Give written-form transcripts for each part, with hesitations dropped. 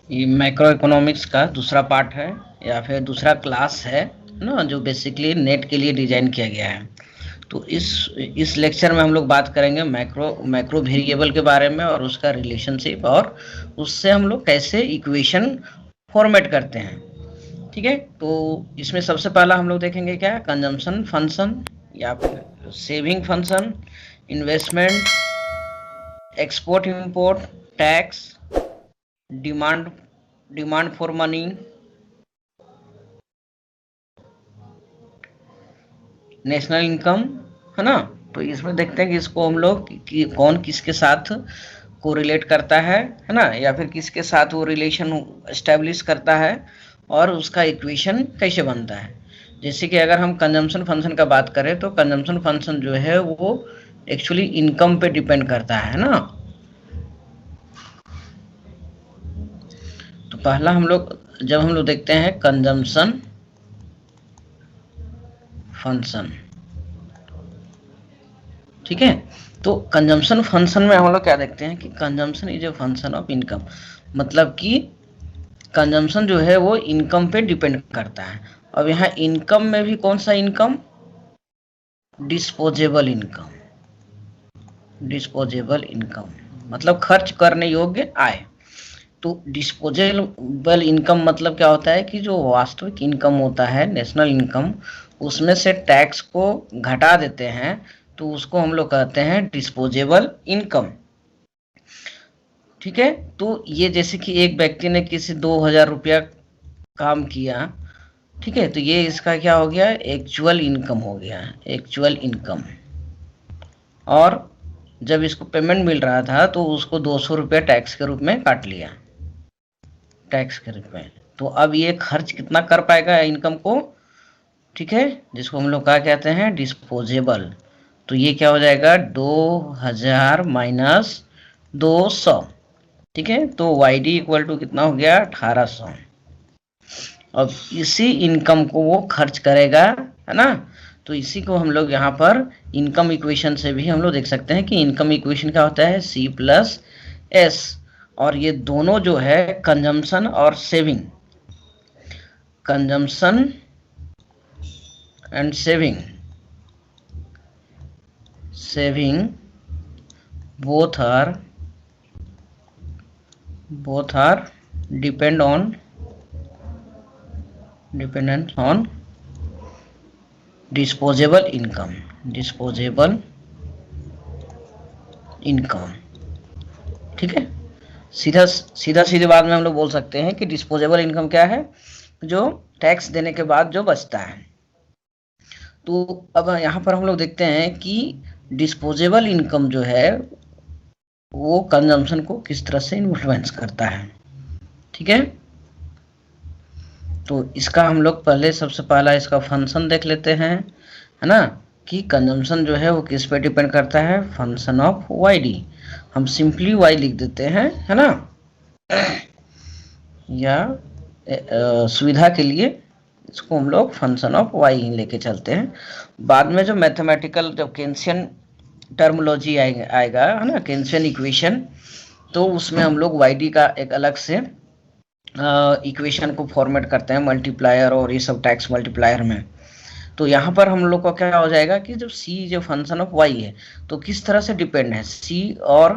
ये macro economics का दूसरा पार्ट है या फिर दूसरा क्लास है ना, जो बेसिकली नेट के लिए डिजाइन किया गया है। तो इस लेक्चर में हम लोग बात करेंगे मैक्रो मैक्रो वेरिएबल के बारे में और उसका रिलेशनशिप, और उससे हम लोग कैसे इक्वेशन फॉर्मेट करते हैं। ठीक है, तो इसमें सबसे पहला हम लोग देखेंगे क्या, कंजम्पशन फंक्शन या फिर saving function, investment, export import, tax, demand demand for money, national income, है ना। तो इसमें देखते हैं कि इसको हम लोग कि कौन किसके साथ कोरिलेट करता है ना, या फिर किसके साथ वो रिलेशन एस्टेब्लिश करता है और उसका इक्वेशन कैसे बनता है। जैसे कि अगर हम कंजम्पशन फंक्शन का बात करें तो कंजम्पशन फंक्शन जो है वो एक्चुअली इनकम पे डिपेंड करता है ना। तो पहला जब हम लोग देखते हैं कंजम्पशन फंक्शन, ठीक है। तो कंजम्पशन फंक्शन में हम लोग क्या देखते हैं कि consumption is a function of income, मतलब कि कंजम्पशन जो है वो इनकम पे डिपेंड करता है। अब यहाँ इनकम में भी कौन सा income, disposable income, disposable income मतलब खर्च करने योग्य आय। तो डिस्पोजेबल इनकम मतलब क्या होता है कि जो वास्तविक इनकम होता है, नेशनल इनकम, उसमें से टैक्स को घटा देते हैं, तो उसको हम लोग कहते हैं डिस्पोजेबल इनकम। ठीक है, तो ये जैसे कि एक व्यक्ति ने किसी 2,000 रुपया काम किया, ठीक है, तो ये इसका क्या हो गया, एक्चुअल इनकम हो गया, एक्चुअल इनकम। और जब इसको पेमेंट मिल रहा था तो उसको 200 रुपया टैक्स के रूप में काट लिया, टैक्स के रूप में। तो अब ये खर्च कितना कर पाएगा इनकम को, ठीक है, जिसको हम लोग क्या कहते हैं, डिस्पोजेबल। तो ये क्या हो जाएगा, 2,000 माइनस 200, ठीक है, तो वाई डी इक्वल टू कितना हो गया, 1800। अब इसी इनकम को वो खर्च करेगा, है ना। तो इसी को हम लोग यहाँ पर इनकम इक्वेशन से भी हम लोग देख सकते हैं कि इनकम इक्वेशन क्या होता है, सी प्लस एस। और ये दोनों जो है कंजम्पशन और saving, consumption and saving, saving both are dependent on disposable income, disposable income, ठीक है। सीधा सीधा सीधी बात में हम लोग बोल सकते हैं कि डिस्पोजेबल इनकम क्या है, जो टैक्स देने के बाद जो बचता है। तो अब यहाँ पर हम लोग देखते हैं कि डिस्पोजेबल इनकम जो है वो कंजम्पशन को किस तरह से इन्फ्लुएंस करता है, ठीक है। तो इसका हम लोग पहले सबसे पहला इसका फंक्शन देख लेते हैं, है ना, कि कंजम्पशन जो है वो किस पे डिपेंड करता है, फंक्शन ऑफ वाई डी। हम सिंपली वाई लिख देते हैं, है ना, या सुविधा के लिए इसको हम लोग फंक्शन ऑफ वाई ही लेके चलते हैं। बाद में जो मैथमेटिकल, जब केंशियन टर्मोलॉजी आएगा, है ना, केंशियन इक्वेशन, तो उसमें हम लोग वाई डी का एक अलग से इक्वेशन को फॉर्मेट करते हैं, मल्टीप्लायर और ये सब टैक्स मल्टीप्लायर में। तो यहाँ पर हम लोग का क्या हो जाएगा कि जब सी जो फंक्शन ऑफ वाई है तो किस तरह से डिपेंड है, सी और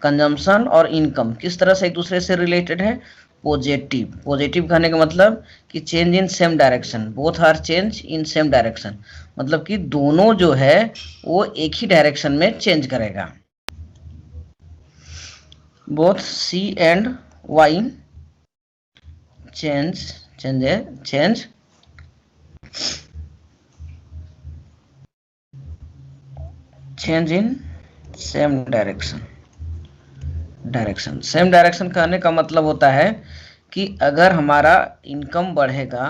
कंजम्पशन और इनकम किस तरह से एक दूसरे से रिलेटेड है, पॉजिटिव। पॉजिटिव कहने का मतलब कि change in same direction, both are change in same direction, मतलब कि दोनों जो है वो एक ही डायरेक्शन में चेंज करेगा। Both C and Y change in same direction same direction कहने का मतलब होता है कि अगर हमारा इनकम बढ़ेगा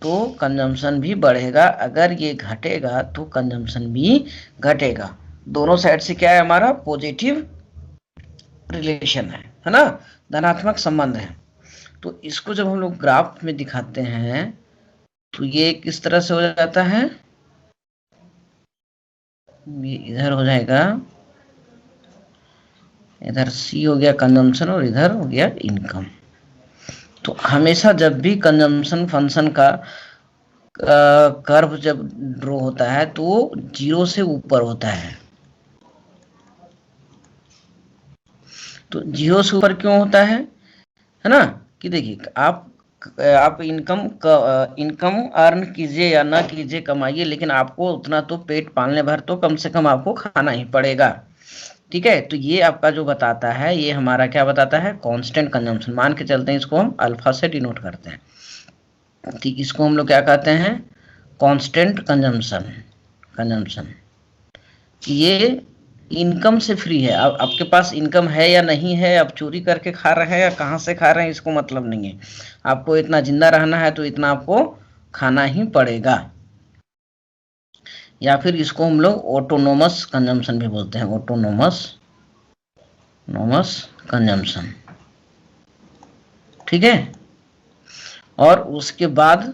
तो कंजम्पशन भी बढ़ेगा, अगर ये घटेगा तो कंजम्पशन भी घटेगा। दोनों साइड से क्या है, हमारा पॉजिटिव रिलेशन है ना, धनात्मक संबंध है। तो इसको जब हम लोग ग्राफ में दिखाते हैं तो ये किस तरह से हो जाता है, ये इधर हो जाएगा, इधर सी हो गया कंजम्पशन और इधर हो गया इनकम, तो हमेशा जब भी कंजम्पशन फंक्शन का कर्व जब ड्रॉ होता है तो वो 0 से ऊपर होता है। तो 0 से ऊपर क्यों होता है ना, कि देखिए आप इनकम अर्न कीजिए या ना कीजिए, कमाइए, लेकिन आपको उतना तो पेट पालने भर तो कम से कम आपको खाना ही पड़ेगा। ठीक है, तो ये आपका जो बताता है, ये हमारा क्या बताता है, कांस्टेंट कंजम्पशन मान के चलते हैं, इसको हम अल्फा से डिनोट करते हैं। ठीक, इसको हम लोग क्या कहते हैं, कांस्टेंट कंजम्पशन। ये इनकम से फ्री है। अब आपके पास इनकम है या नहीं है, आप चोरी करके खा रहे हैं या कहाँ से खा रहे हैं, इसको मतलब नहीं है। आपको इतना जिंदा रहना है तो इतना आपको खाना ही पड़ेगा। या फिर इसको हम लोग ऑटोनोमस कंजम्पशन भी बोलते हैं, ऑटोनोमस कंजम्पशन। ठीक है, और उसके बाद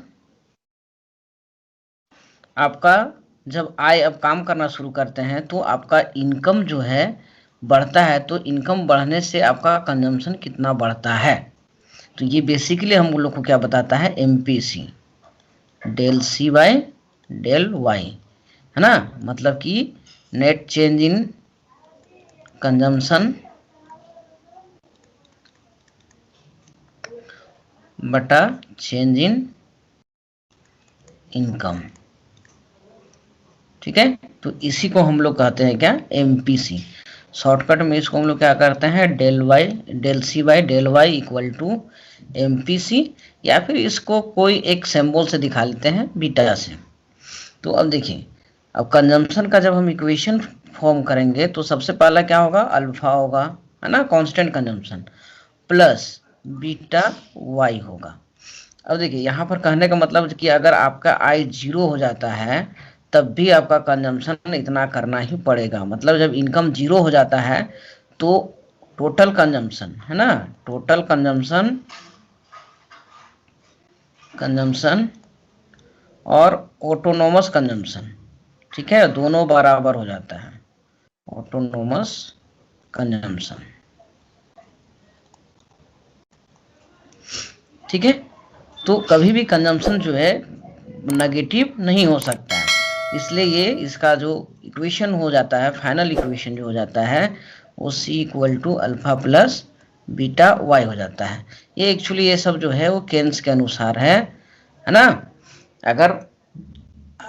आपका जब आय अब काम करना शुरू करते हैं तो आपका इनकम जो है बढ़ता है, तो इनकम बढ़ने से आपका कंजम्पशन कितना बढ़ता है। तो ये बेसिकली हम लोग को क्या बताता है, MPC, del C by del Y, है ना, मतलब कि नेट चेंज इन कंजम्पशन बटा चेंज इन इनकम। ठीक है, तो इसी को हम लोग कहते हैं क्या, एमपीसी। शॉर्टकट में इसको हम लोग क्या करते हैं, del C by del Y equal to MPC, या फिर इसको कोई एक सिंबल से दिखा लेते हैं, बीटा से। तो अब देखिए, अब कंजम्पशन का जब हम इक्वेशन फॉर्म करेंगे तो सबसे पहला क्या होगा, अल्फा होगा, है ना, constant consumption, plus beta Y होगा। अब देखिए, यहाँ पर कहने का मतलब कि अगर आपका आई 0 हो जाता है तब भी आपका कंजम्पशन इतना करना ही पड़ेगा। मतलब जब इनकम 0 हो जाता है तो टोटल कंजम्पशन, है ना, टोटल कंजम्पशन और ऑटोनोमस कंजम्पशन, ठीक है, दोनों बराबर हो जाता है, ऑटोनोमस कंजम्पशन। ठीक है, तो कभी भी कंजम्पशन जो है नेगेटिव नहीं हो सकता है, इसलिए ये इसका जो इक्वेशन हो जाता है, फाइनल इक्वेशन जो हो जाता है वो C equal to alpha plus beta Y हो जाता है। ये एक्चुअली ये सब जो है वो केन्स के अनुसार है ना। अगर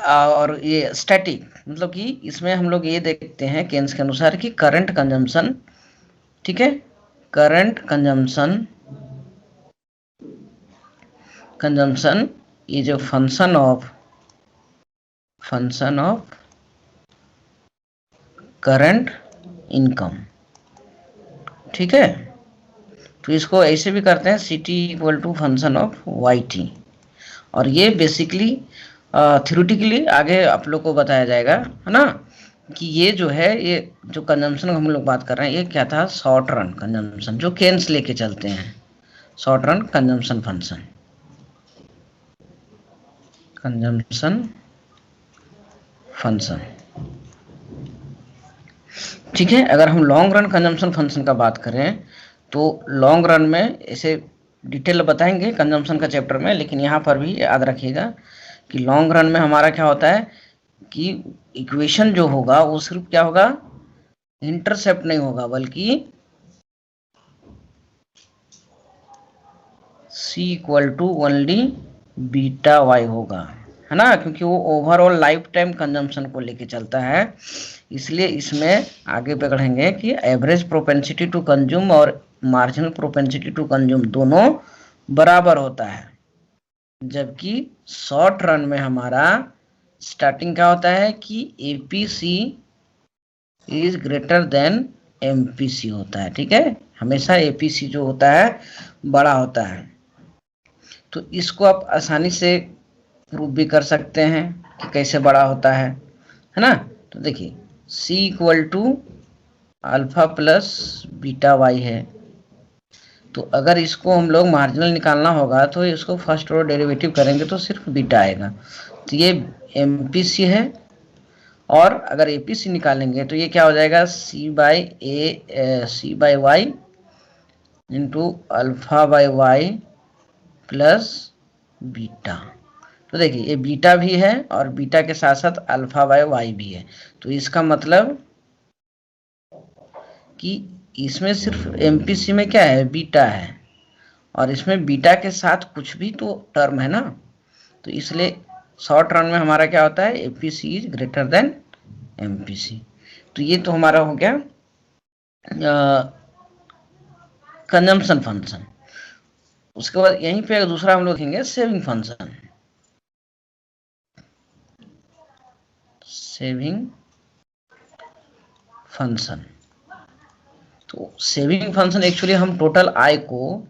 और ये स्टैटिक, मतलब कि इसमें हम लोग ये देखते हैं केन्स के अनुसार कि करंट कंजम्पशन, ठीक है, current consumption is a function of current income. ठीक है, तो इसको ऐसे भी करते हैं, C T equal to function of Y T. और ये बेसिकली थ्योरेटिकली आगे आप लोग को बताया जाएगा, है ना, कि ये जो है, ये जो कंजम्पशन हम लोग बात कर रहे हैं, ये क्या था, शॉर्ट रन कंजम्पशन, जो केन्स लेके चलते हैं, शॉर्ट रन कंजम्पशन फंक्शन। ठीक है, अगर हम लॉन्ग रन कंजम्पशन फंक्शन का बात करें तो लॉन्ग रन में ऐसे डिटेल बताएंगे कंजम्पशन का चैप्टर में, लेकिन यहाँ पर भी याद रखिएगा कि लॉन्ग रन में हमारा क्या होता है कि इक्वेशन जो होगा वो सिर्फ क्या होगा, इंटरसेप्ट नहीं होगा, बल्कि C equal to only beta Y होगा, है ना, क्योंकि वो ओवरऑल लाइफ टाइम कंजम्पशन को लेके चलता है। इसलिए इसमें आगे बढ़ेंगे कि एवरेज प्रोपेंसिटी टू कंज्यूम और मार्जिनल प्रोपेंसिटी टू कंज्यूम दोनों बराबर होता है, जबकि शॉर्ट रन में हमारा स्टार्टिंग क्या होता है कि APC is greater than MPC होता है। ठीक है, हमेशा एपीसी जो होता है बड़ा होता है। तो इसको आप आसानी से प्रूव भी कर सकते हैं कि कैसे बड़ा होता है ना। तो देखिए, C equal to alpha plus beta Y है, तो अगर इसको हम लोग मार्जिनल निकालना होगा तो इसको फर्स्ट ऑर्डर डेरिवेटिव करेंगे तो सिर्फ बीटा आएगा, तो ये एमपीसी है। और अगर एपीसी निकालेंगे तो ये क्या हो जाएगा, C by Y into alpha by Y plus beta. तो देखिए ये बीटा भी है और बीटा के साथ साथ अल्फा बाय वाई भी है। तो इसका मतलब कि इसमें सिर्फ एमपीसी में क्या है, बीटा है, और इसमें बीटा के साथ कुछ भी तो टर्म है ना। तो इसलिए शॉर्ट रन में हमारा क्या होता है, APC is greater than MPC. तो ये तो हमारा हो गया कंजम्पशन फंक्शन। उसके बाद यहीं पे दूसरा हम लोग लिखेंगे सेविंग फंक्शन। सेविंग फंक्शन, तो सेविंग फंक्शन एक्चुअली हम टोटल आय को,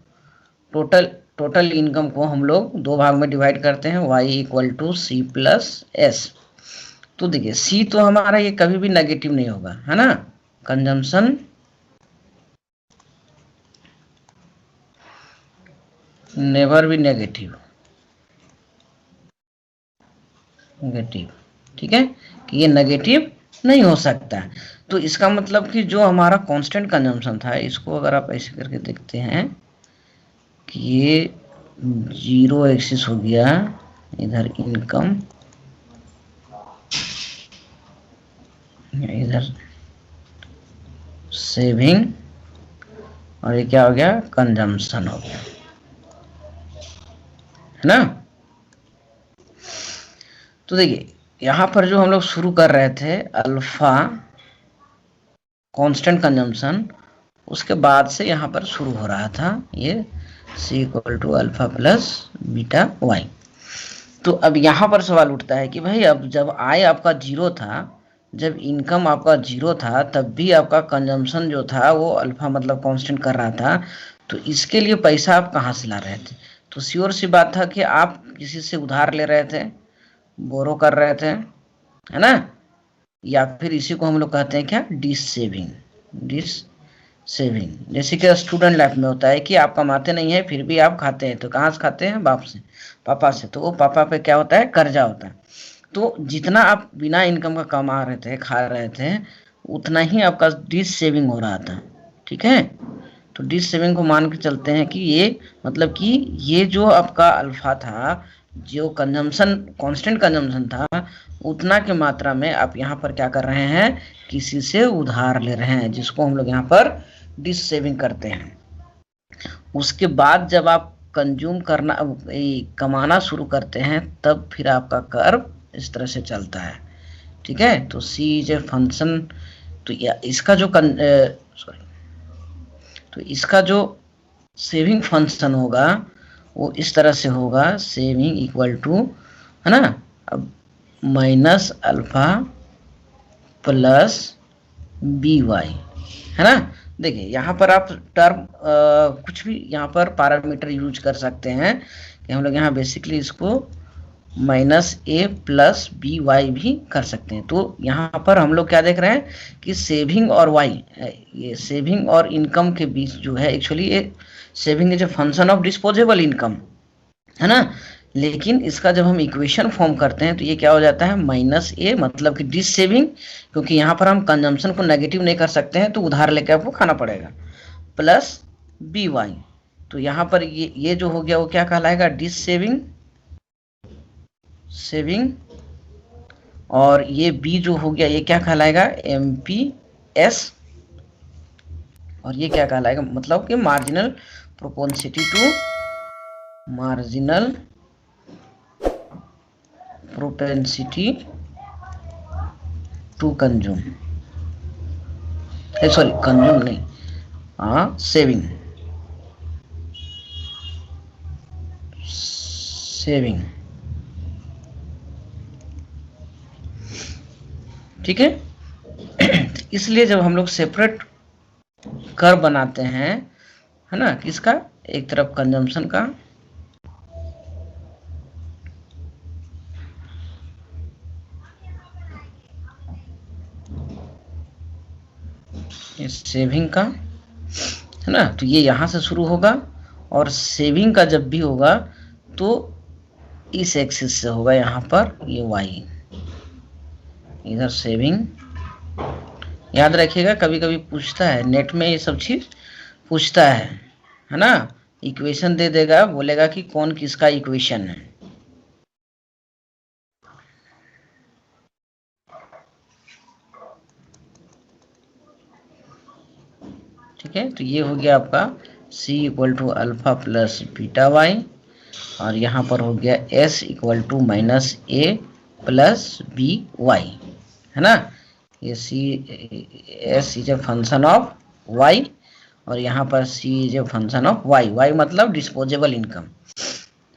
टोटल इनकम को हम लोग दो भाग में डिवाइड करते हैं, y equal to C plus S. तो देखिए सी तो हमारा ये कभी भी नेगेटिव नहीं होगा, है ना, कंजम्पशन नेवर बी नेगेटिव, ठीक है, कि ये नेगेटिव नहीं हो सकता। तो इसका मतलब कि जो हमारा कांस्टेंट कंजम्पशन था, इसको अगर आप ऐसे करके देखते हैं कि ये 0 एक्सिस हो गया, इधर इनकम, इधर सेविंग, और ये क्या हो गया, कंजम्पशन हो गया, है ना। तो देखिए यहां पर जो हम लोग शुरू कर रहे थे अल्फा कांस्टेंट कंजम्पशन, उसके बाद से यहां पर शुरू हो रहा था ये C equal to alpha plus beta Y. तो अब यहां पर सवाल उठता है कि भाई अब जब आय आपका 0 था, जब इनकम आपका 0 था, तब भी आपका कंजम्पशन जो था वो अल्फा मतलब कांस्टेंट कर रहा था, तो इसके लिए पैसा आप कहाँ से ला रहे थे। तो श्योर सी बात था कि आप किसी से उधार ले रहे थे, बोरो कर रहे थे, है ना, या फिर इसी को हम लोग कहते हैं क्या, डिस सेविंग। जैसे कि स्टूडेंट लाइफ में होता है कि आप कमाते नहीं है फिर भी आप खाते हैं, तो कहाँ से खाते हैं, बाप से, पापा से, तो वो पापा पे क्या होता है, कर्जा होता है। तो जितना आप बिना इनकम का कमा रहे थे, खा रहे थे, उतना ही आपका डिस सेविंग हो रहा था, ठीक है। तो डिस सेविंग को मान के चलते हैं कि ये मतलब कि ये जो आपका अल्फा था, जो कंजम्पशन कांस्टेंट कंजम्पशन था, उतना के मात्रा में आप यहाँ पर क्या कर रहे हैं, किसी से उधार ले रहे हैं, जिसको हम लोग यहाँ पर डिस सेविंग करते हैं। उसके बाद जब आप कंज्यूम करना, कमाना शुरू करते हैं, तब फिर आपका कर्व इस तरह से चलता है, ठीक है। तो सी इज ए फंक्शन, तो इसका जो तो इसका जो सेविंग फंक्शन होगा वो इस तरह से होगा, सेविंग इक्वल टू, है ना, अब minus alpha plus B Y, है ना। देखिए यहाँ पर आप टर्म कुछ भी यहाँ पर पैरामीटर यूज कर सकते हैं, कि हम लोग यहाँ बेसिकली इसको minus A plus B Y भी कर सकते हैं। तो यहाँ पर हम लोग क्या देख रहे हैं कि सेविंग और वाई, ये सेविंग और इनकम के बीच जो है, एक्चुअली ये saving is a function of disposable income, है ना। लेकिन इसका जब हम इक्वेशन फॉर्म करते हैं तो ये क्या हो जाता है, माइनस ए, मतलब कि डिस सेविंग, क्योंकि यहाँ पर हम कंजम्पशन को नेगेटिव नहीं कर सकते हैं, तो उधार लेके आपको खाना पड़ेगा, प्लस बी वाई। तो यहाँ पर ये जो हो गया वो क्या कहलाएगा, डिस सेविंग, और ये बी जो हो गया ये क्या कहलाएगा, एम पी एस, और ये क्या कहलाएगा, मतलब कि marginal propensity to consume, sorry consume नहीं, हाँ सेविंग, ठीक है। इसलिए जब हम लोग सेपरेट कर्व बनाते हैं, है ना, किसका, एक तरफ कंजम्पशन का, सेविंग का, है ना, तो ये यहां से शुरू होगा, और सेविंग का जब भी होगा तो इस एक्सिस से होगा, यहाँ पर ये वाई, इधर सेविंग। याद रखिएगा, कभी कभी पूछता है नेट में, ये सब चीज पूछता है ना, इक्वेशन दे देगा, बोलेगा कि कौन किसका इक्वेशन है। ठीक है, तो ये हो गया आपका c equal to alpha plus beta Y, और यहाँ पर हो गया s equal to minus A plus B Y, है ना। ये s is a function of y, और यहाँ पर c is a function of y, y मतलब डिस्पोजेबल इनकम,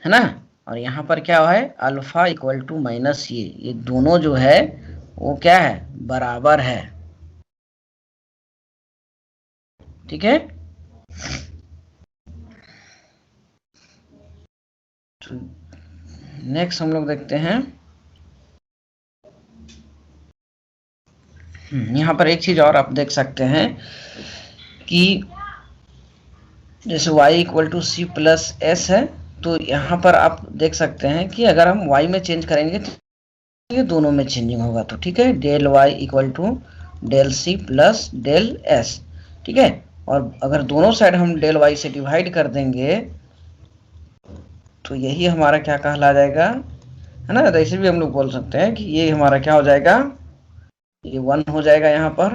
है ना। और यहाँ पर क्या है, अल्फा इक्वल टू माइनस ये दोनों जो है वो क्या है, बराबर है। ठीक है, नेक्स्ट हम लोग देखते हैं, यहाँ पर एक चीज और आप देख सकते हैं कि जैसे y equal to C plus S है, तो यहाँ पर आप देख सकते हैं कि अगर हम y में चेंज करेंगे तो ये दोनों में चेंजिंग होगा। तो ठीक है, del y equal to del C plus del S. ठीक है, और अगर दोनों साइड हम डेल y से डिवाइड कर देंगे तो यही हमारा क्या कहला जाएगा, है ना। ऐसे भी हम लोग बोल सकते हैं कि ये हमारा क्या हो जाएगा, ये 1 हो जाएगा, यहाँ पर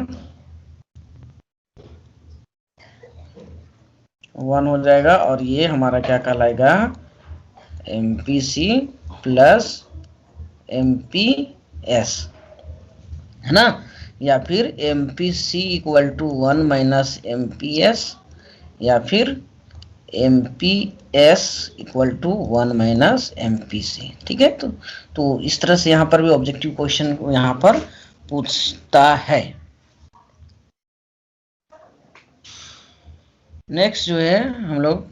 1 हो जाएगा, और ये हमारा क्या कहलाएगा, MPC प्लस MPS, है ना। या फिर MPC equal to 1 minus MPS, या फिर MPS equal to 1 minus MPC। ठीक है, तो इस तरह से यहाँ पर भी ऑब्जेक्टिव क्वेश्चन को यहाँ पर पूछता है। नेक्स्ट जो है हम लोग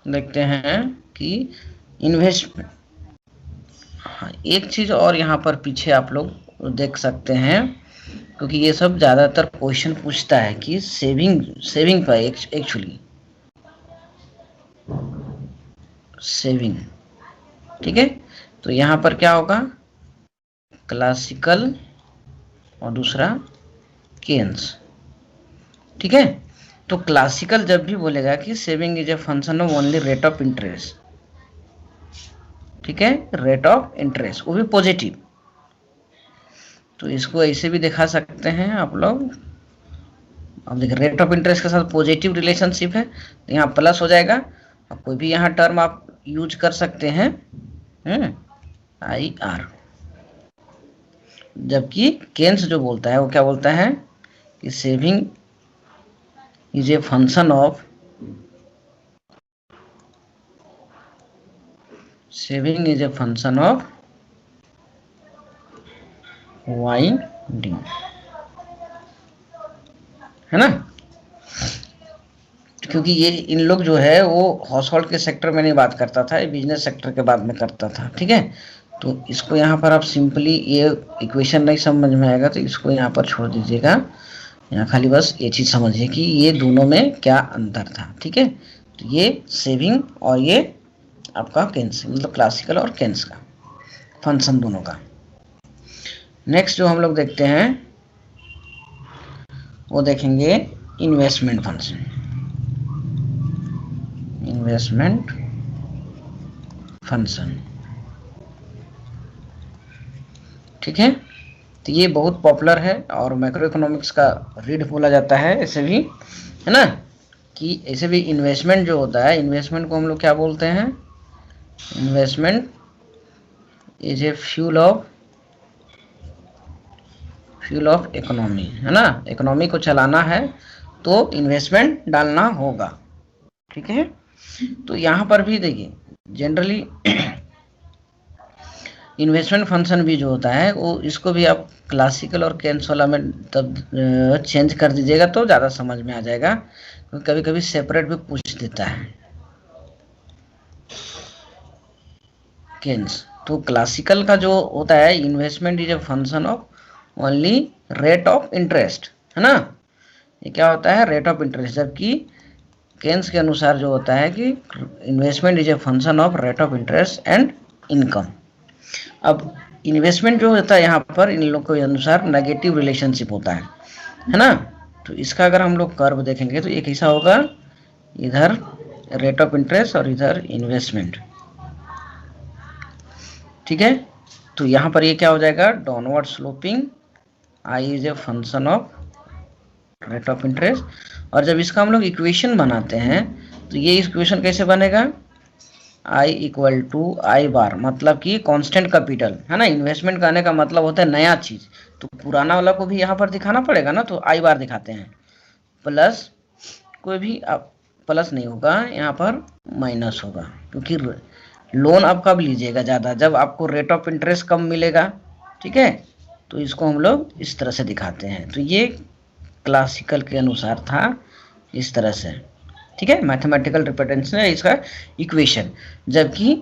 देखते हैं कि इन्वेस्टमेंट, हाँ एक चीज और यहाँ पर पीछे आप लोग देख सकते हैं, क्योंकि ये सब ज्यादातर क्वेश्चन पूछता है कि सेविंग पर, एक्चुअली सेविंग। ठीक है, तो यहाँ पर क्या होगा, क्लासिकल और दूसरा केन्स। ठीक है, तो क्लासिकल जब भी बोलेगा कि saving is a function of only rate of interest, ठीक है, रेट ऑफ इंटरेस्ट, वो भी पॉजिटिव, तो इसको ऐसे भी दिखा सकते हैं आप लोग। अब देखिए रेट ऑफ इंटरेस्ट के साथ पॉजिटिव रिलेशनशिप है, तो यहाँ प्लस हो जाएगा, और कोई भी यहाँ टर्म आप यूज कर सकते हैं IR। जबकि केन्स जो बोलता है वो क्या बोलता है कि saving is a function of winding, है ना। क्योंकि ये इन लोग जो है वो हाउस होल्ड के सेक्टर में नहीं बात करता था, ये बिजनेस सेक्टर के बाद में करता था। ठीक है, तो इसको यहाँ पर आप सिंपली, ये इक्वेशन नहीं समझ में आएगा तो इसको यहाँ पर छोड़ दीजिएगा, यहाँ खाली बस ये चीज़ समझिए कि ये दोनों में क्या अंतर था। ठीक है, तो ये सेविंग और ये आपका केन्स, मतलब क्लासिकल और केन्स का फंक्शन दोनों का। नेक्स्ट जो हम लोग देखते हैं वो देखेंगे इन्वेस्टमेंट फंक्शन, इन्वेस्टमेंट फंक्शन। ठीक है, तो ये बहुत पॉपुलर है और मैक्रो इकोनॉमिक्स का रीड बोला जाता है ऐसे भी, है ना। कि ऐसे भी इन्वेस्टमेंट जो होता है, इन्वेस्टमेंट को हम लोग क्या बोलते हैं, investment is a fuel of economy, है ना। इकोनॉमी को चलाना है तो इन्वेस्टमेंट डालना होगा। ठीक है, तो यहाँ पर भी देखिए जनरली इन्वेस्टमेंट फंक्शन भी जो होता है वो, इसको भी आप क्लासिकल और केन्स वाला में तब चेंज कर दीजिएगा तो ज़्यादा समझ में आ जाएगा, क्योंकि कभी कभी सेपरेट भी पूछ देता है केन्स। तो क्लासिकल का जो होता है, investment is a function of only rate of interest, है ना। ये क्या होता है, रेट ऑफ इंटरेस्ट। जबकि केन्स के अनुसार जो होता है कि investment is a function of rate of interest and income. अब इन्वेस्टमेंट जो होता है यहाँ पर इन लोग के अनुसार नेगेटिव रिलेशनशिप होता है ना। तो इसका अगर हम लोग कर्व देखेंगे तो एक ऐसा होगा, इधर रेट ऑफ इंटरेस्ट और इधर इन्वेस्टमेंट। ठीक है, तो यहाँ पर ये क्या हो जाएगा, downward sloping I is a function of rate of interest. और जब इसका हम लोग इक्वेशन बनाते हैं तो ये इक्वेशन कैसे बनेगा, आई इक्वल टू आई बार, मतलब कि कांस्टेंट कैपिटल है ना। इन्वेस्टमेंट करने का मतलब होता है नया चीज, तो पुराना वाला को भी यहाँ पर दिखाना पड़ेगा ना, तो आई बार दिखाते हैं, प्लस कोई भी अब प्लस नहीं होगा, यहाँ पर माइनस होगा, क्योंकि लोन आप कब लीजिएगा ज़्यादा, जब आपको रेट ऑफ इंटरेस्ट कम मिलेगा। ठीक है, तो इसको हम लोग इस तरह से दिखाते हैं। तो ये क्लासिकल के अनुसार था इस तरह से। ठीक है, मैथमेटिकल रिप्रेजेंटेशन है इसका इक्वेशन। जबकि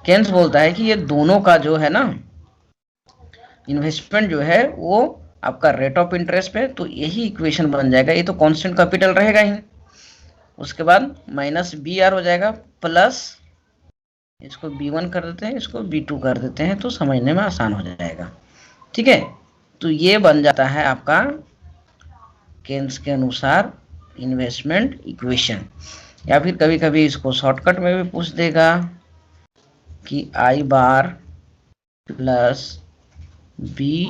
केन्स बोलता है कि ये दोनों का जो है ना इन्वेस्टमेंट जो है वो आपका रेट ऑफ इंटरेस्ट पे, तो यही इक्वेशन बन जाएगा। ये तो कांस्टेंट कैपिटल रहेगा ही, उसके बाद माइनस बी आर हो जाएगा, प्लस इसको B1 कर देते हैं, इसको B2 कर देते हैं, तो समझने में आसान हो जाएगा। ठीक है, तो ये बन जाता है आपका केन्स के अनुसार इन्वेस्टमेंट इक्वेशन। या फिर कभी कभी इसको शॉर्टकट में भी पूछ देगा कि आई बार प्लस बी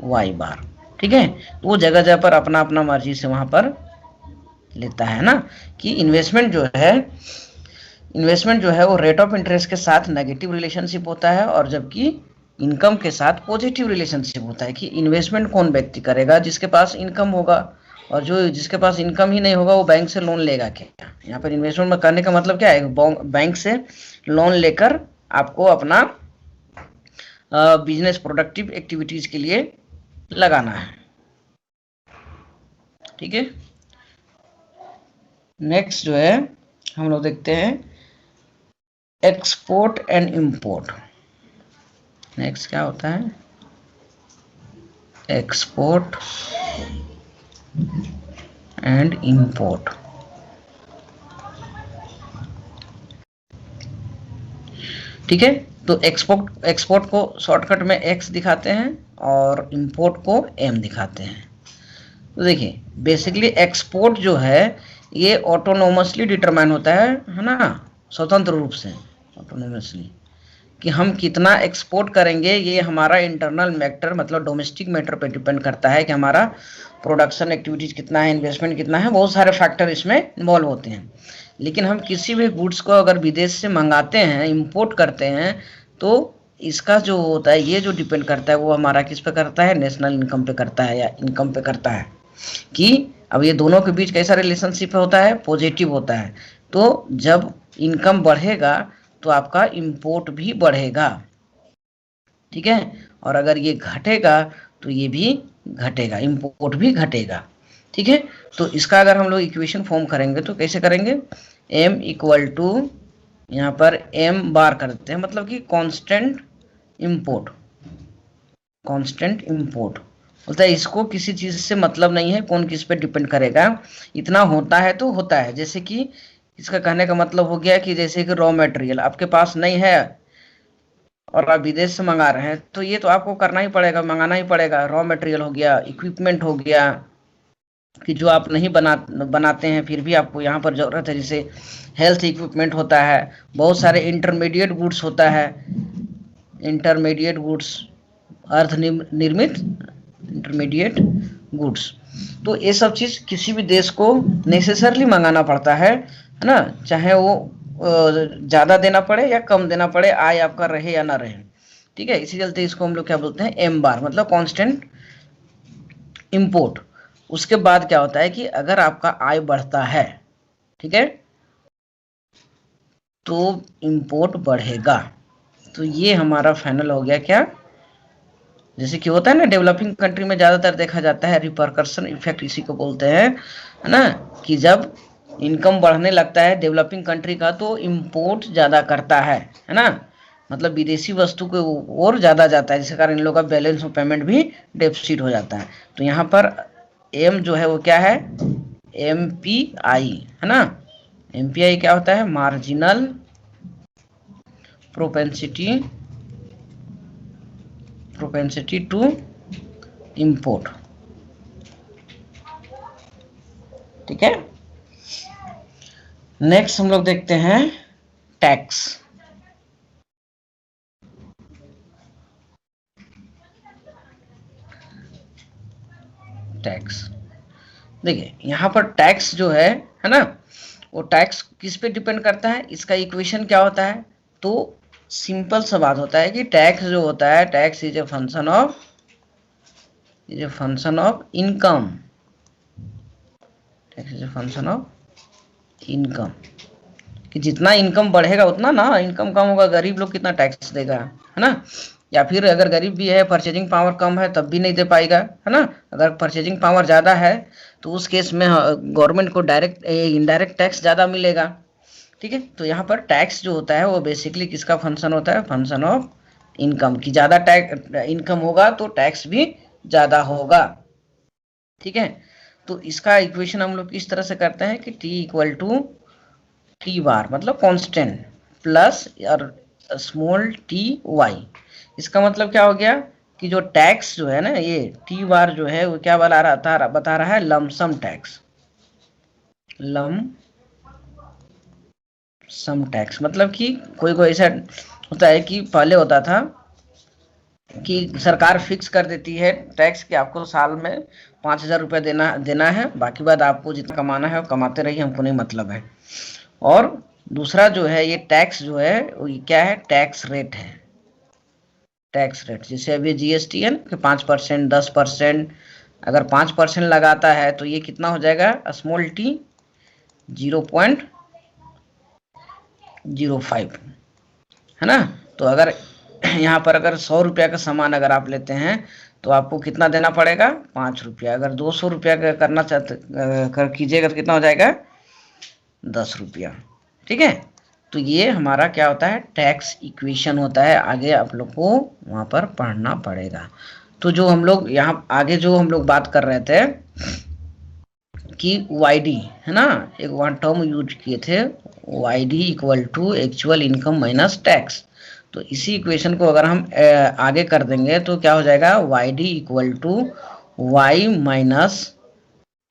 वाई बार। ठीक है, तो वो जगह जगह पर अपना अपना मर्जी से वहां पर लेता है ना, कि इन्वेस्टमेंट जो है वो रेट ऑफ इंटरेस्ट के साथ नेगेटिव रिलेशनशिप होता है, और जबकि इनकम के साथ पॉजिटिव रिलेशनशिप होता है। कि इन्वेस्टमेंट कौन व्यक्ति करेगा, जिसके पास इनकम होगा, और जो जिसके पास इनकम ही नहीं होगा वो बैंक से लोन लेगा क्या। यहाँ पर इन्वेस्टमेंट में करने का मतलब क्या है, बैंक से लोन लेकर आपको अपना बिजनेस प्रोडक्टिव एक्टिविटीज के लिए लगाना है। ठीक है, नेक्स्ट जो है हम लोग देखते हैं एक्सपोर्ट एंड इंपोर्ट। नेक्स्ट क्या होता है, एक्सपोर्ट एंड इंपोर्ट। ठीक है, तो एक्सपोर्ट को शॉर्टकट में एक्स दिखाते हैं और इंपोर्ट को एम दिखाते हैं। तो देखिए बेसिकली एक्सपोर्ट जो है ये ऑटोनोमसली डिटरमाइन होता है ना, स्वतंत्र रूप से ऑटोनोमसली, कि हम कितना एक्सपोर्ट करेंगे ये हमारा इंटरनल मैटर मतलब डोमेस्टिक मैटर पे डिपेंड करता है, कि हमारा प्रोडक्शन एक्टिविटीज कितना है, इन्वेस्टमेंट कितना है, बहुत सारे फैक्टर इसमें इन्वॉल्व होते हैं। लेकिन हम किसी भी गुड्स को अगर विदेश से मंगाते हैं, इंपोर्ट करते हैं, तो इसका जो होता है ये जो डिपेंड करता है वो हमारा किस पे करता है, नेशनल इनकम पे करता है या इनकम पे करता है। कि अब ये दोनों के बीच कैसा रिलेशनशिप होता है, पॉजिटिव होता है। तो जब इनकम बढ़ेगा तो आपका इंपोर्ट भी बढ़ेगा। ठीक है, और अगर ये घटेगा तो ये भी घटेगा, इंपोर्ट भी घटेगा। ठीक है, तो इसका अगर हम लोग इक्वेशन फॉर्म करेंगे तो कैसे करेंगे, m इक्वल टू यहाँ पर m बार कर देते हैं, मतलब कि कांस्टेंट इंपोर्ट। कांस्टेंट इंपोर्ट होता है, इसको किसी चीज से मतलब नहीं है, कौन किस पे डिपेंड करेगा, इतना होता है तो होता है। जैसे कि इसका कहने का मतलब हो गया कि जैसे कि रॉ मटेरियल आपके पास नहीं है और आप विदेश से मंगा रहे हैं, तो ये तो आपको करना ही पड़ेगा, मंगाना ही पड़ेगा। रॉ मटेरियल हो गया, इक्विपमेंट हो गया, कि जो आप नहीं बनाते हैं फिर भी आपको यहाँ पर ज़रूरत है। जैसे हेल्थ इक्विपमेंट होता है, बहुत सारे इंटरमीडिएट गुड्स होता है, इंटरमीडिएट गुड्स, अर्ध निर्मित इंटरमीडिएट गुड्स। तो ये सब चीज़ किसी भी देश को नेसेसरली मंगाना पड़ता है ना, चाहे वो ज़्यादा देना पड़े या कम देना पड़े, आय आपका रहे या ना रहे। ठीक है, इसी चलते इसको हम लोग क्या बोलते हैं, एम बार, मतलब कांस्टेंट इंपोर्ट। उसके बाद क्या होता है कि अगर आपका आय बढ़ता है, ठीक है, तो इंपोर्ट बढ़ेगा। तो ये हमारा फाइनल हो गया क्या, जैसे कि होता है ना डेवलपिंग कंट्री में ज़्यादातर देखा जाता है रिपरकशन इफेक्ट, इसी को बोलते हैं, है ना, कि जब इनकम बढ़ने लगता है डेवलपिंग कंट्री का तो इंपोर्ट ज़्यादा करता है ना, मतलब विदेशी वस्तु को और ज़्यादा जाता है, जिसके कारण इन लोगों का बैलेंस ऑफ पेमेंट भी डेफिसिट हो जाता है। तो यहाँ पर एम जो है वो क्या है, MPI है ना। MPI क्या होता है, मार्जिनल प्रोपेंसिटी टू इंपोर्ट। ठीक है, नेक्स्ट हम लोग देखते हैं टैक्स। टैक्स देखिए यहाँ पर टैक्स जो है ना, वो टैक्स किस पे डिपेंड करता है, इसका इक्वेशन क्या होता है। तो सिंपल सा बात होता है कि टैक्स जो होता है, tax is a function of income. Tax is a function of income, कि जितना इनकम बढ़ेगा उतना ना इनकम कम होगा, गरीब लोग कितना टैक्स देगा, है ना। या फिर अगर गरीब भी है, परचेजिंग पावर कम है, तब भी नहीं दे पाएगा, है ना। अगर परचेजिंग पावर ज़्यादा है तो उस केस में गवर्नमेंट को डायरेक्ट इनडायरेक्ट टैक्स ज़्यादा मिलेगा। ठीक है, तो यहाँ पर टैक्स जो होता है वो बेसिकली किसका फंक्शन होता है, फंक्शन ऑफ इनकम। की ज़्यादा टैक्स इनकम होगा तो टैक्स भी ज़्यादा होगा। ठीक है, तो इसका इक्वेशन हम लोग किस तरह से करते हैं कि T equal to T bar मतलब कांस्टेंट प्लस और स्मॉल टी वाई। इसका मतलब क्या हो गया कि जो टैक्स जो है ना, ये टी बार जो है वो क्या बता रहा है लमसम टैक्स। लमसम टैक्स मतलब कि कोई ऐसा होता है कि पहले होता था कि सरकार फिक्स कर देती है टैक्स कि आपको साल में 5,000 रुपये देना है, बाकी बाद आपको जितना कमाना है वो कमाते रहिए, हमको नहीं मतलब है। और दूसरा जो है ये टैक्स जो है वो क्या है, टैक्स रेट है। टैक्स रेट जैसे अभी जीएसटी है कि 5%, 10%, अगर 5% लगाता है तो ये कितना हो जाएगा, स्मॉल टी 0.05, है ना। तो अगर यहाँ पर अगर 100 रुपया का सामान अगर आप लेते हैं तो आपको कितना देना पड़ेगा, 5 रुपया। अगर 200 रुपया का करना चाहते कीजिएगा तो कितना हो जाएगा, 10 रुपया। ठीक है, तो ये हमारा क्या होता है, टैक्स इक्वेशन होता है। आगे आप लोग को वहाँ पर पढ़ना पड़ेगा। तो जो हम लोग यहाँ आगे जो हम लोग बात कर रहे थे कि वाईडी है ना, एक वन टर्म यूज किए थे, YD equal to actual income minus tax. तो इसी इक्वेशन को अगर हम आगे कर देंगे तो क्या हो जाएगा, YD equal to Y minus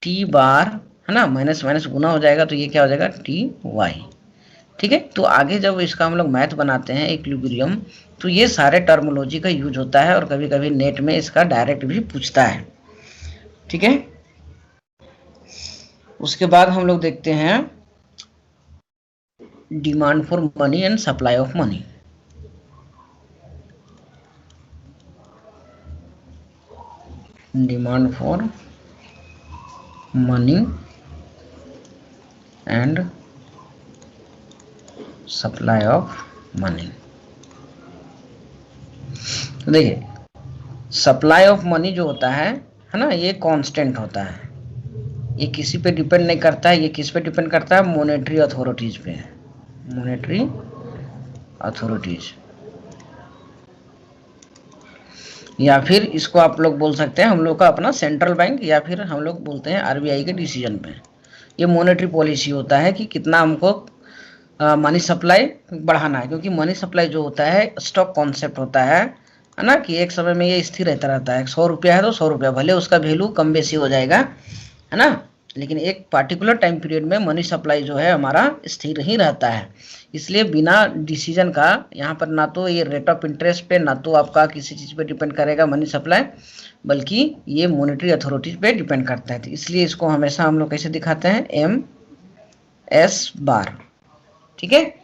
T bar, है ना, माइनस माइनस गुना हो जाएगा तो ये क्या हो जाएगा, टी वाई। ठीक है, तो आगे जब इसका हम लोग मैथ बनाते हैं इक्विलिब्रियम, तो ये सारे टर्मोलॉजी का यूज होता है और कभी कभी नेट में इसका डायरेक्ट भी पूछता है। ठीक है, उसके बाद हम लोग देखते हैं demand for money and supply of money. Demand for money and supply of money. तो देखिए सप्लाई ऑफ मनी जो होता है ना, ये कांस्टेंट होता है, ये किसी पे डिपेंड नहीं करता है। ये किस पे डिपेंड करता है, मॉनेटरी अथॉरिटीज पे, मॉनेटरी अथॉरिटीज, या फिर इसको आप लोग बोल सकते हैं हम लोग का अपना सेंट्रल बैंक, या फिर हम लोग बोलते हैं आरबीआई के डिसीजन पे। ये मॉनेटरी पॉलिसी होता है कि कितना हमको मनी सप्लाई बढ़ाना है, क्योंकि मनी सप्लाई जो होता है स्टॉक कॉन्सेप्ट होता है ना, कि एक समय में ये स्थिर रहता है। 100 रुपया है तो 100 रुपया, भले उसका वैल्यू कम बेसी हो जाएगा, है ना, लेकिन एक पार्टिकुलर टाइम पीरियड में मनी सप्लाई जो है हमारा स्थिर ही रहता है। इसलिए बिना डिसीजन का यहाँ पर ना तो ये रेट ऑफ इंटरेस्ट पे, ना तो आपका किसी चीज़ पे डिपेंड करेगा मनी सप्लाई, बल्कि ये मॉनेटरी अथॉरिटीज पे डिपेंड करता है। तो इसलिए इसको हमेशा हम लोग कैसे दिखाते हैं, MS बार। ठीक है,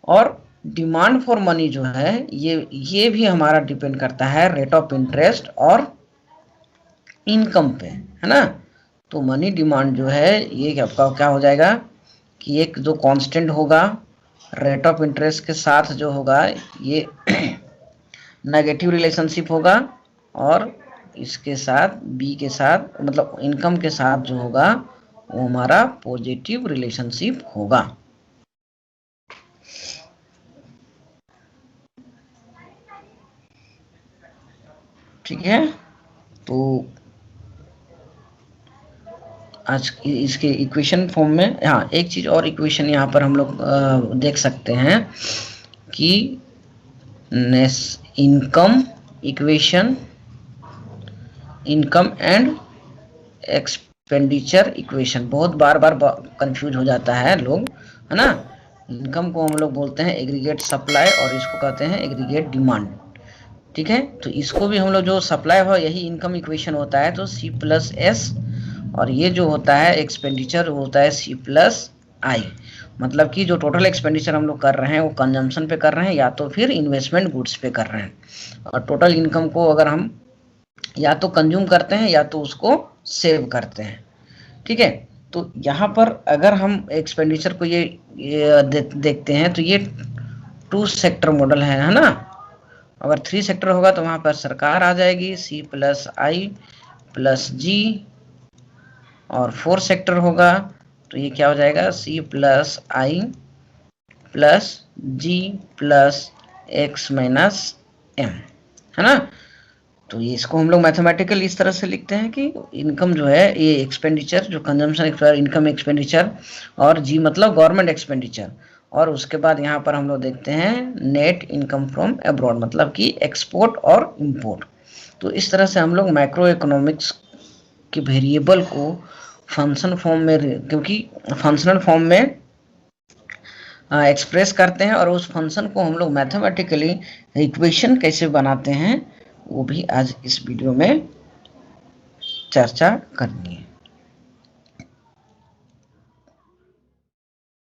और डिमांड फॉर मनी जो है ये भी हमारा डिपेंड करता है रेट ऑफ इंटरेस्ट और इनकम पे, है ना। तो मनी डिमांड जो है ये आपका क्या हो जाएगा कि एक जो कांस्टेंट होगा, रेट ऑफ इंटरेस्ट के साथ जो होगा ये नेगेटिव रिलेशनशिप होगा, और इसके साथ बी के साथ मतलब इनकम के साथ जो होगा वो हमारा पॉजिटिव रिलेशनशिप होगा। ठीक है, तो आज इसके इक्वेशन फॉर्म में, हाँ एक चीज़ और इक्वेशन यहाँ पर हम लोग देख सकते हैं कि income equation, income and expense expenditure equation. बहुत बार बार कंफ्यूज हो जाता है लोग, है ना। इनकम को हम लोग बोलते हैं एग्रीगेट सप्लाई और इसको कहते हैं एग्रीगेट डिमांड, ठीक है। तो इसको भी हम लोग जो सप्लाई हो यही इनकम इक्वेशन होता है, तो C प्लस S, और ये जो होता है एक्सपेंडिचर होता है C प्लस I। मतलब कि जो टोटल एक्सपेंडिचर हम लोग कर रहे हैं वो कंजम्पशन पे कर रहे हैं या तो फिर इन्वेस्टमेंट गुड्स पे कर रहे हैं, और टोटल इनकम को अगर हम या तो कंज्यूम करते हैं या तो उसको सेव करते हैं, ठीक है। तो यहाँ पर अगर हम एक्सपेंडिचर को ये देखते हैं तो ये 2 सेक्टर मॉडल है ना। अगर 3 सेक्टर होगा तो वहां पर सरकार आ जाएगी C plus I plus G, और 4 सेक्टर होगा तो ये क्या हो जाएगा C plus I plus G plus X minus M, है ना। तो ये इसको हम लोग मैथमेटिकल इस तरह से लिखते हैं कि इनकम जो है ये एक्सपेंडिचर जो कंजम्पशन इनकम एक्सपेंडिचर, और जी मतलब गवर्नमेंट एक्सपेंडिचर, और उसके बाद यहाँ पर हम लोग देखते हैं नेट इनकम फ्रॉम अब्रॉड मतलब कि एक्सपोर्ट और इंपोर्ट। तो इस तरह से हम लोग मैक्रो इकोनॉमिक्स के वेरिएबल को फंक्शन फॉर्म में, क्योंकि फंक्शनल फॉर्म में एक्सप्रेस करते हैं, और उस फंक्शन को हम लोग मैथमेटिकली इक्वेशन कैसे बनाते हैं वो भी आज इस वीडियो में चर्चा करनी है।